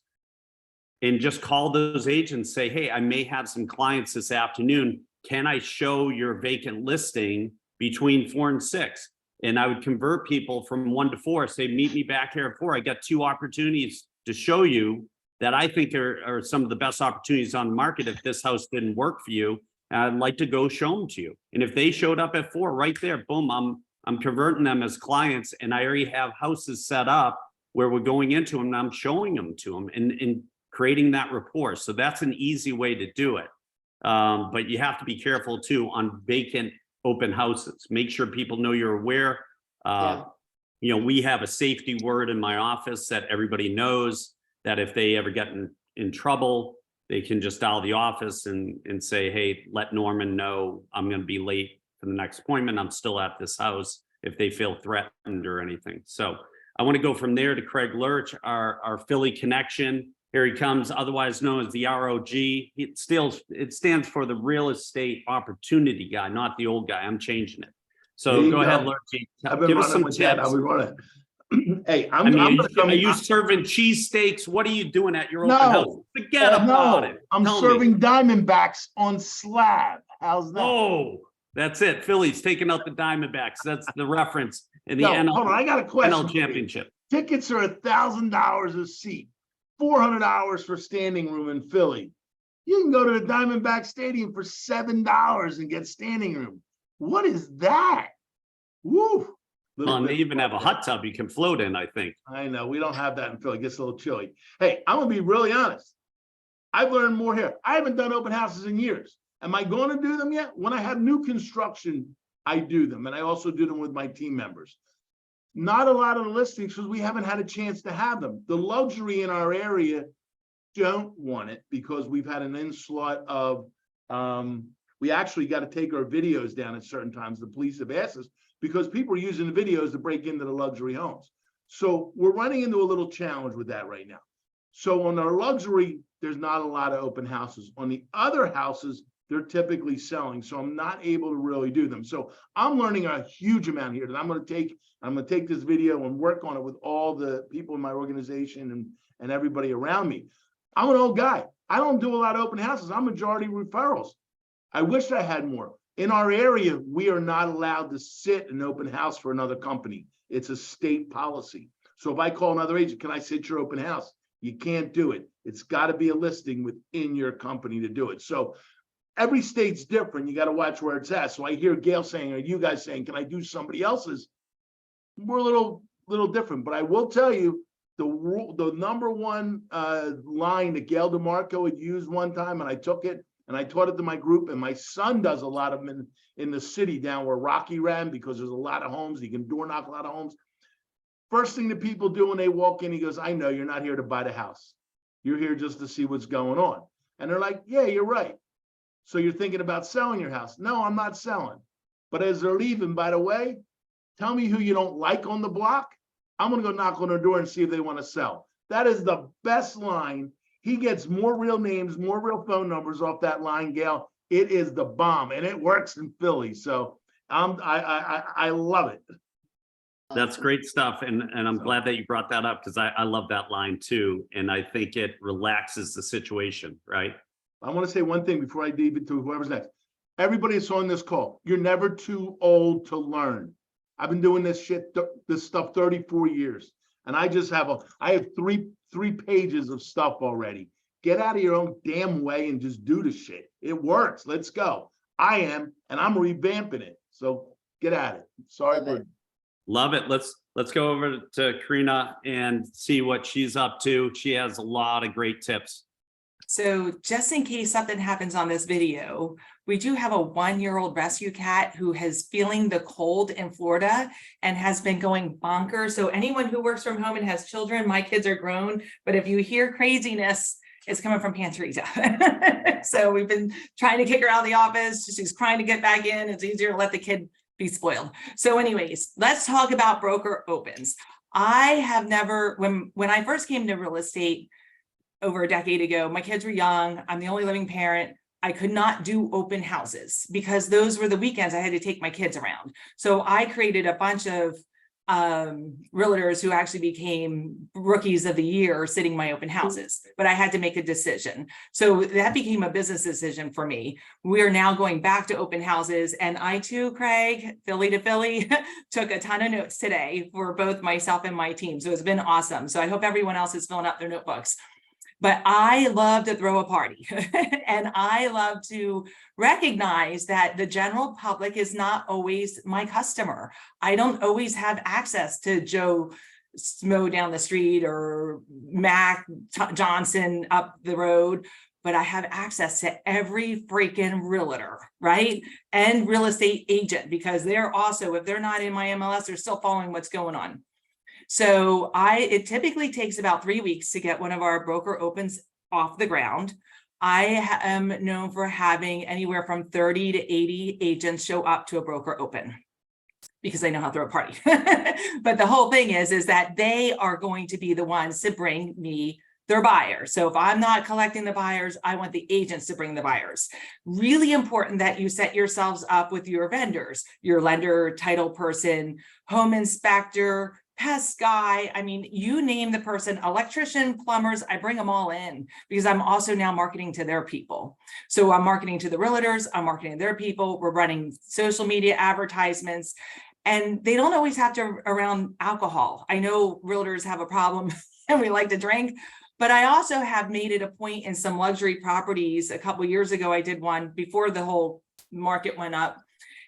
and just call those agents, say, hey, I may have some clients this afternoon. Can I show your vacant listing between 4 and 6? And I would convert people from 1 to 4, say, meet me back here at 4. I got 2 opportunities to show you that I think are some of the best opportunities on the market if this house didn't work for you. I'd like to go show them to you. And if they showed up at 4 right there, boom, I'm converting them as clients, and I already have houses set up where we're going into them and I'm showing them to them and creating that rapport. So that's an easy way to do it. But you have to be careful too on vacant open houses. Make sure people know you're aware. We have a safety word in my office that everybody knows, that if they ever get in trouble, they can just dial the office and say, hey, let Norman know I'm going to be late for the next appointment. I'm still at this house if they feel threatened or anything. So I want to go from there to Craig Lurch, our Philly connection. Here he comes, otherwise known as the ROG. It stands for the Real Estate Opportunity Guy, not the old guy. I'm changing it. There So you go ahead, go. Lurgy. I've been Give us running some with that. tips. I'll be running. Hey, I I'm mean, gonna come are in. you serving cheesesteaks? What are you doing at your open No. house? Forget about No, it. I'm Tell me. serving Diamondbacks on slab. How's that? Oh, that's it. Philly's taking out the Diamondbacks. That's the reference in the No, NL, hold on, I got a question. NL for you. championship. Tickets are $1,000 a seat, $400 for standing room in Philly. You can go to the Diamondback Stadium for $7 and get standing room. What is that? Woo. Little Well, and they bit- even have a hot tub you can float in, I think. I know, we don't have that in Philly. It gets a little chilly. Hey, I'm gonna be really honest. I've learned more here. I haven't done open houses in years. Am I going to do them yet? When I have new construction, I do them. And I also do them with my team members. Not a lot of the listings because we haven't had a chance to have them. The luxury in our area don't want it because we've had an onslaught of, we actually got to take our videos down at certain times. The police have asked us because people are using the videos to break into the luxury homes. So we're running into a little challenge with that right now. So on our luxury, there's not a lot of open houses. On the other houses, they're typically selling. So I'm not able to really do them. So I'm learning a huge amount here that I'm going to take this video and work on it with all the people in my organization and everybody around me. I'm an old guy. I don't do a lot of open houses. I'm majority referrals. I wish I had more. In our area, we are not allowed to sit an open house for another company. It's a state policy. So if I call another agent, can I sit your open house? You can't do it. It's got to be a listing within your company to do it. So every state's different. You got to watch where it's at. So I hear Gail saying, or you guys saying, can I do somebody else's? We're a little different, but I will tell you the number one line that Gail DeMarco had used one time, and I took it and I taught it to my group, and my son does a lot of them in the city down where Rocky ran because there's a lot of homes. He can door knock a lot of homes. First thing that people do when they walk in, he goes, I know you're not here to buy the house. You're here just to see what's going on. And they're like, yeah, you're right. So you're thinking about selling your house. No, I'm not selling. But as they're leaving, by the way, tell me who you don't like on the block. I'm going to go knock on their door and see if they want to sell. That is the best line. He gets more real names, more real phone numbers off that line, Gail. It is the bomb, and it works in Philly. So I love it. That's great stuff. And I'm glad that you brought that up because I love that line too. And I think it relaxes the situation, right? I want to say one thing before I leave it to whoever's next. Everybody that's on this call, you're never too old to learn. I've been doing this stuff 34 years. And I have three pages of stuff already. Get out of your own damn way and just do the shit. It works. Let's go. I am, and I'm revamping it. So get at it. Sorry for. Love it. Let's go over to Karina and see what she's up to. She has a lot of great tips. So just in case something happens on this video, we do have a 1-year-old rescue cat who is feeling the cold in Florida and has been going bonkers. So anyone who works from home and has children, my kids are grown, but if you hear craziness, it's coming from Panterita. So we've been trying to kick her out of the office. She's crying to get back in. It's easier to let the kid be spoiled. So anyways, let's talk about broker opens. I have never, when I first came to real estate over a decade ago, my kids were young. I'm the only living parent. I could not do open houses because those were the weekends I had to take my kids around. So I created a bunch of realtors who actually became rookies of the year sitting my open houses, but I had to make a decision. So that became a business decision for me. We are now going back to open houses, and I too, Craig, Philly to Philly, took a ton of notes today for both myself and my team. So it's been awesome. So I hope everyone else is filling up their notebooks. But I love to throw a party and I love to recognize that the general public is not always my customer. I don't always have access to Joe Smo down the street or Mac Johnson up the road, but I have access to every freaking realtor, right? And real estate agent, because they're also, if they're not in my MLS, they're still following what's going on. So it typically takes about 3 weeks to get one of our broker opens off the ground. I am known for having anywhere from 30 to 80 agents show up to a broker open because they know how to throw a party. But the whole thing is that they are going to be the ones to bring me their buyers. So if I'm not collecting the buyers, I want the agents to bring the buyers. Really important that you set yourselves up with your vendors, your lender, title person, home inspector, pest guy. I mean, you name the person, electrician, plumbers, I bring them all in because I'm also now marketing to their people. So I'm marketing to the realtors, I'm marketing to their people. We're running social media advertisements, and they don't always have to around alcohol. I know realtors have a problem and we like to drink, but I also have made it a point in some luxury properties. A couple of years ago, I did one before the whole market went up.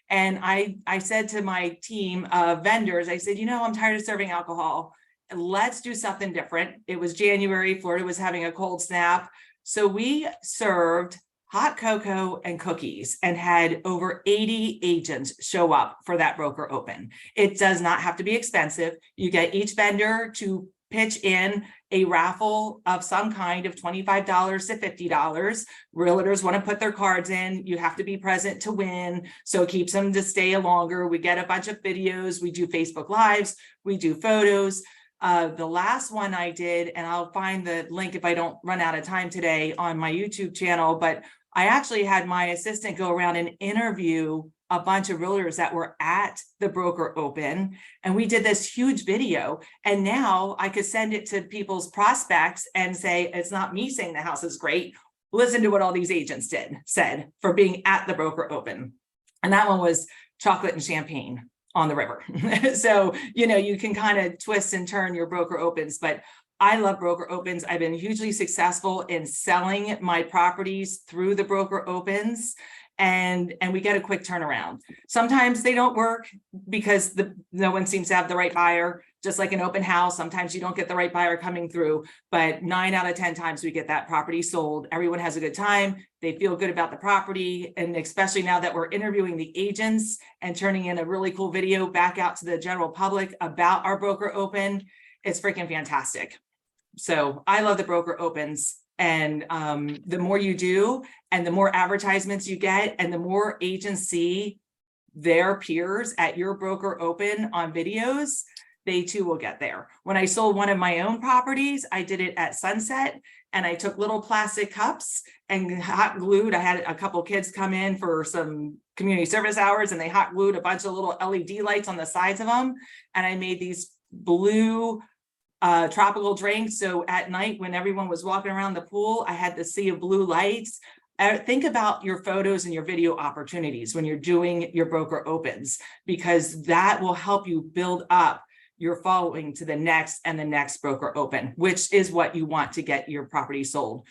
And I said to my team of vendors, I said, you know, I'm tired of serving alcohol. Let's do something different. It was January, Florida was having a cold snap. So we served hot cocoa and cookies and had over 80 agents show up for that broker open. It does not have to be expensive. You get each vendor to pitch in a raffle of some kind of $25 to $50. Realtors want to put their cards in. You have to be present to win. So it keeps them to stay longer. We get a bunch of videos. We do Facebook Lives. We do photos. The last one I did, and I'll find the link if I don't run out of time today on my YouTube channel, but I actually had my assistant go around and interview a bunch of realtors that were at the broker open. And we did this huge video. And now I could send it to people's prospects and say, it's not me saying the house is great. Listen to what all these agents said for being at the broker open. And that one was chocolate and champagne on the river. So, you know, you can kind of twist and turn your broker opens, but I love broker opens. I've been hugely successful in selling my properties through the broker opens. And we get a quick turnaround. Sometimes they don't work because no one seems to have the right buyer, just like an open house. Sometimes you don't get the right buyer coming through, but 9 out of 10 times we get that property sold. Everyone has a good time. They feel good about the property. And especially now that we're interviewing the agents and turning in a really cool video back out to the general public about our broker open, it's freaking fantastic. So I love the broker opens. And the more you do, and the more advertisements you get, and the more agents see their peers at your broker open on videos, they too will get there. When I sold one of my own properties, I did it at sunset, and I took little plastic cups and hot glued. I had a couple kids come in for some community service hours, and they hot glued a bunch of little LED lights on the sides of them. And I made these blue tropical drinks. So at night when everyone was walking around the pool, I had the sea of blue lights. Think about your photos and your video opportunities when you're doing your broker opens, because that will help you build up your following to the next and the next broker open, which is what you want to get your property sold.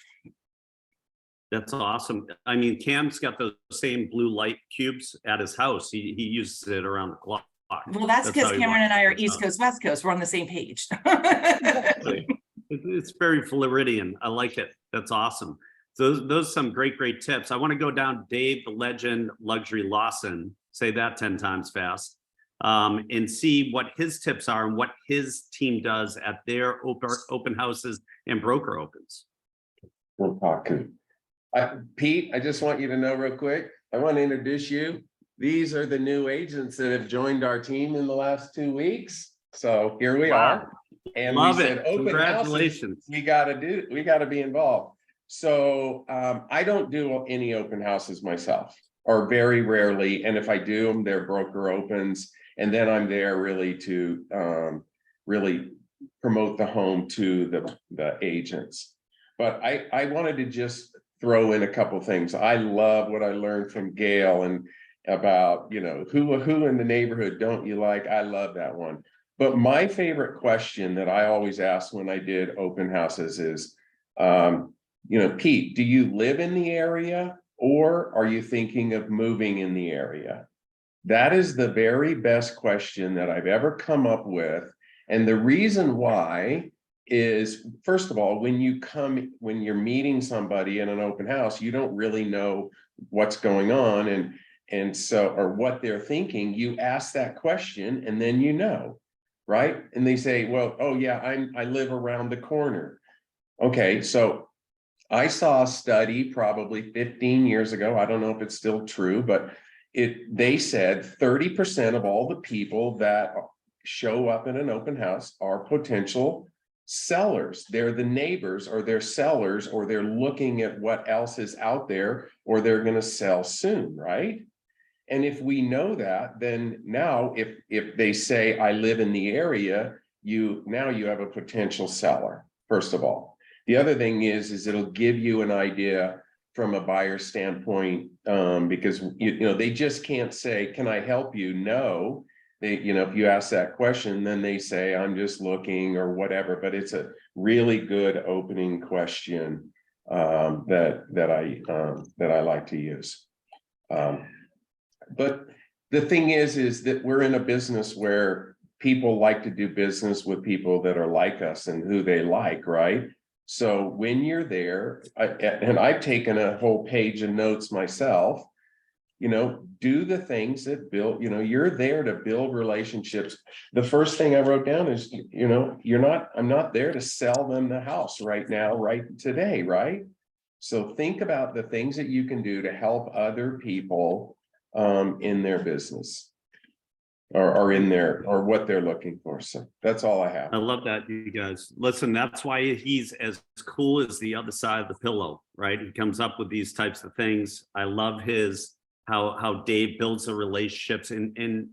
That's awesome. I mean, Cam's got those same blue light cubes at his house. He uses it around the clock. Well, that's because how he Cameron and I are watches East stuff. Coast, West Coast. We're on the same page. It's very Floridian. I like it. That's awesome. Those are some great tips. I want to go down Dave, the legend, Luxury Lawson, say that 10 times fast, and see what his tips are and what his team does at their open houses and broker opens. We're talking. Pete, I just want you to know real quick, I want to introduce you. These are the new agents that have joined our team in the last 2 weeks. So here we are. And Love we it. said, open Congratulations. houses, we got to be involved. So I don't do any open houses myself, or very rarely. And if I do them, they're broker opens. And then I'm there really to really promote the home to the agents. But I wanted to just throw in a couple things. I love what I learned from Gail and about, you know, who in the neighborhood don't you like? I love that one. But my favorite question that I always ask when I did open houses is, you know, Pete, do you live in the area or are you thinking of moving in the area? That is the very best question that I've ever come up with. And the reason why is, first of all, when you're meeting somebody in an open house, you don't really know what's going on and so, or what they're thinking. You ask that question and then you know, right? And they say, well, oh yeah, I live around the corner. Okay, so I saw a study probably 15 years ago. I don't know if it's still true, but they said 30% of all the people that show up in an open house are potential sellers. They're the neighbors, or they're sellers, or they're looking at what else is out there, or they're going to sell soon, right? And if we know that, then now if they say, I live in the area, you have a potential seller, first of all. The other thing is it'll give you an idea from a buyer standpoint, because they just can't say, can I help you? No, they, if you ask that question, then they say, I'm just looking or whatever, but it's a really good opening question that I like to use. But the thing is that we're in a business where people like to do business with people that are like us and who they like, right? So when you're there, and I've taken a whole page of notes myself, do the things that build, you're there to build relationships. The first thing I wrote down is, I'm not there to sell them the house right now, right today, right? So think about the things that you can do to help other people in their business or in their, or what they're looking for. So that's all I have. I love that, you guys. Listen, that's why he's as cool as the other side of the pillow, right? He comes up with these types of things. I love how Dave builds the relationships and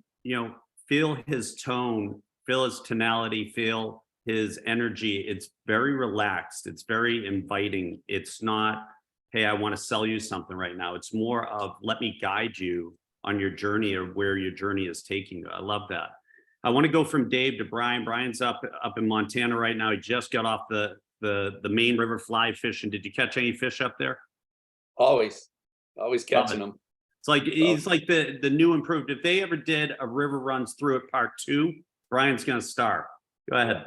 feel his tone, feel his tonality, feel his energy. It's very relaxed. It's very inviting. It's not, hey, I want to sell you something right now. It's more of, let me guide you on your journey or where your journey is taking you. I love that. I want to go from Dave to Brian. Brian's up in Montana right now. He just got off the main river fly fishing. Did you catch any fish up there? Always catching them. It's like he's like the new improved. If they ever did a river runs through it part 2, Brian's gonna star. Go ahead.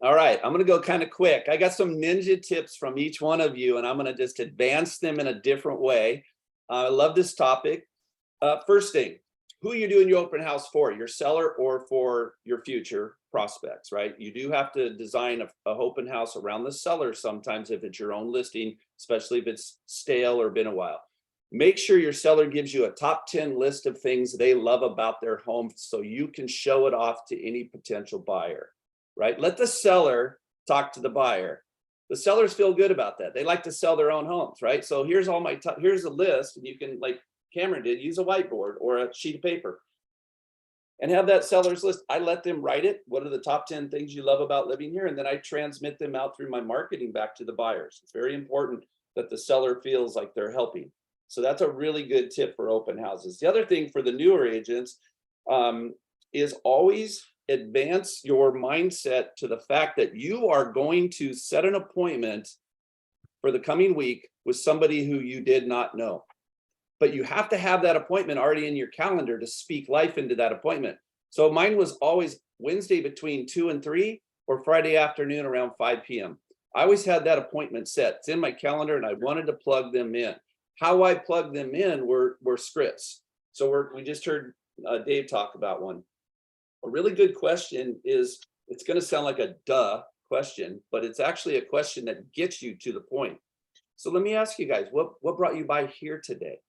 All right, I'm gonna go kind of quick. I got some ninja tips from each one of you, and I'm gonna just advance them in a different way. I love this topic. First thing, who you're doing your open house for, your seller or for your future prospects, right? You do have to design a open house around the seller sometimes if it's your own listing, especially if it's stale or been a while. Make sure your seller gives you a top 10 list of things they love about their home so you can show it off to any potential buyer, right? Let the seller talk to the buyer. The sellers feel good about that. They like to sell their own homes, right? So here's here's a list, and you can, like Cameron did, use a whiteboard or a sheet of paper and have that seller's list. I let them write it. What are the top 10 things you love about living here? And then I transmit them out through my marketing back to the buyers. It's very important that the seller feels like they're helping. So that's a really good tip for open houses. The other thing for the newer agents is always advance your mindset to the fact that you are going to set an appointment for the coming week with somebody who you did not know. But you have to have that appointment already in your calendar to speak life into that appointment. So mine was always Wednesday between 2 and 3 or Friday afternoon around 5 p.m. I always had that appointment set. It's in my calendar and I wanted to plug them in. How I plug them in were scripts. So we just heard Dave talk about one. A really good question is, it's going to sound like a duh question, but it's actually a question that gets you to the point. So let me ask you guys, what brought you by here today?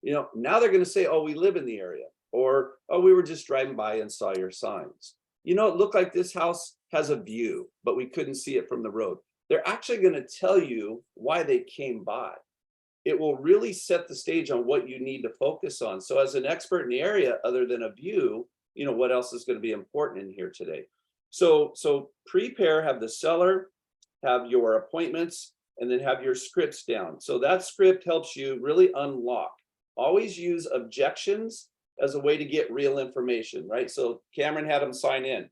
Now they're going to say, oh, we live in the area, or, oh, we were just driving by and saw your signs. It looked like this house has a view, but we couldn't see it from the road. They're actually going to tell you why they came by. It will really set the stage on what you need to focus on. So as an expert in the area, other than a view, what else is going to be important in here today? So prepare, have the seller, have your appointments, and then have your scripts down. So that script helps you really unlock. Always use objections as a way to get real information, right? So Cameron had them sign in.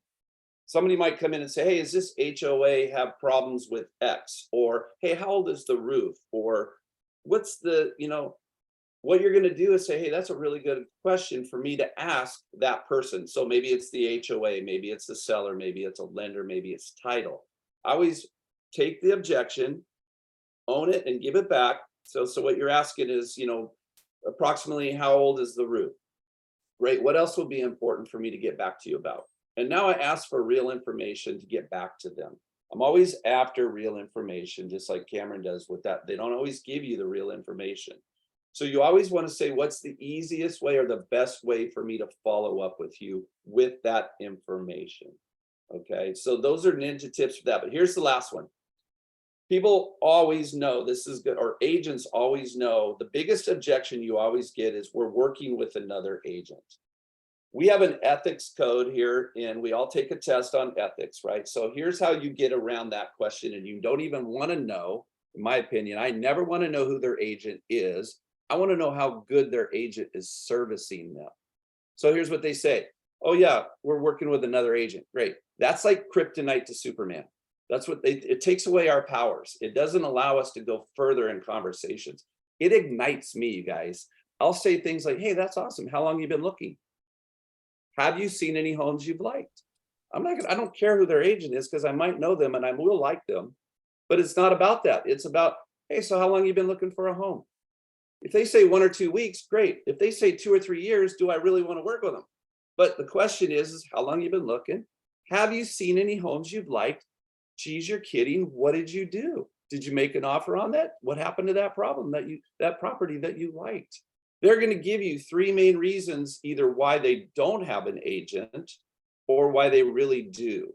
Somebody might come in and say, hey, is this HOA have problems with X? Or, hey, how old is the roof? Or what's the, what you're going to do is say, hey, that's a really good question for me to ask that person. So maybe it's the HOA, maybe it's the seller, maybe it's a lender, maybe it's title. I always take the objection, own it, and give it back. So what you're asking is, approximately how old is the roof? Great. What else will be important for me to get back to you about? And now I ask for real information to get back to them. I'm always after real information, just like Cameron does with that. They don't always give you the real information. So you always want to say, what's the easiest way or the best way for me to follow up with you with that information? Okay, so those are ninja tips for that. But here's the last one. People always know this is good, or agents always know the biggest objection you always get is we're working with another agent. We have an ethics code here and we all take a test on ethics, right? So here's how you get around that question, and you don't even want to know, in my opinion, I never want to know who their agent is. I want to know how good their agent is servicing them. So here's what they say. Oh yeah, we're working with another agent. Great. That's like kryptonite to Superman. That's what it takes away our powers. It doesn't allow us to go further in conversations. It ignites me, you guys. I'll say things like, hey, that's awesome. How long have you been looking? Have you seen any homes you've liked? I don't care who their agent is because I might know them and I will like them, but it's not about that. It's about, hey, so how long have you been looking for a home? If they say 1 or 2 weeks, great. If they say 2 or 3 years, do I really want to work with them? But the question is how long you've been looking? Have you seen any homes you've liked? Geez, you're kidding. What did you do? Did you make an offer on that? What happened to that that property that you liked? They're going to give you 3 main reasons, either why they don't have an agent or why they really do.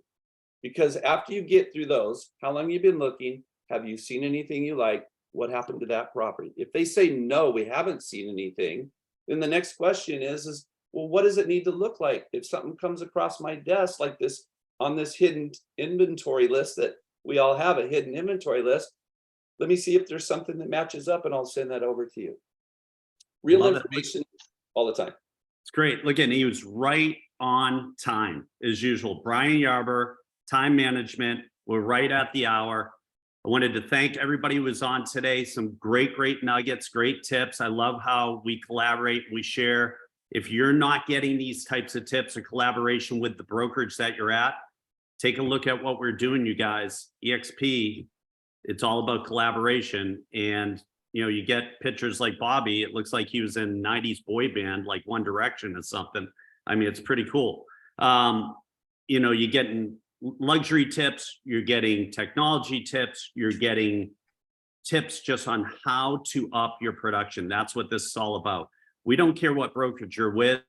Because after you get through those, how long you've been looking, have you seen anything you like, what happened to that property? If they say, no, we haven't seen anything, then the next question is, well, what does it need to look like? If something comes across my desk like this on this hidden inventory list that we all have a hidden inventory list, let me see if there's something that matches up and I'll send that over to you. Real Love it. information all the time. It's great. Look, and he was right on time as usual. Brian Yarber, time management. We're right at the hour. I wanted to thank everybody who was on today. Some great nuggets, great tips. I love how we collaborate, we share. If you're not getting these types of tips or collaboration with the brokerage that you're at, take a look at what we're doing, you guys. EXP, it's all about collaboration. And you know, you get pictures like Bobby, it looks like he was in 90s boy band, like One Direction or something. I mean, it's pretty cool. You know, you're getting luxury tips, you're getting technology tips, you're getting tips just on how to up your production. That's what this is all about. We don't care what brokerage you're with.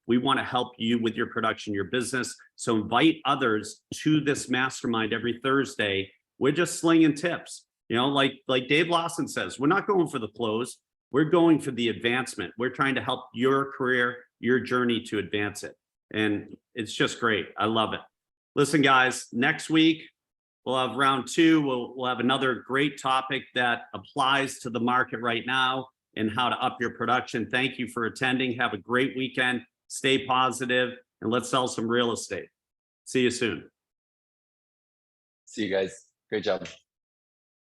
We want to help you with your production, your business. So invite others to this mastermind every Thursday. We're just slinging tips. You know, like Dave Lawson says, we're not going for the close. We're going for the advancement. We're trying to help your career, your journey to advance it. And it's just great. I love it. Listen, guys, next week, we'll have round 2. We'll have another great topic that applies to the market right now and how to up your production. Thank you for attending. Have a great weekend. Stay positive, and let's sell some real estate. See you soon. See you guys. Great job.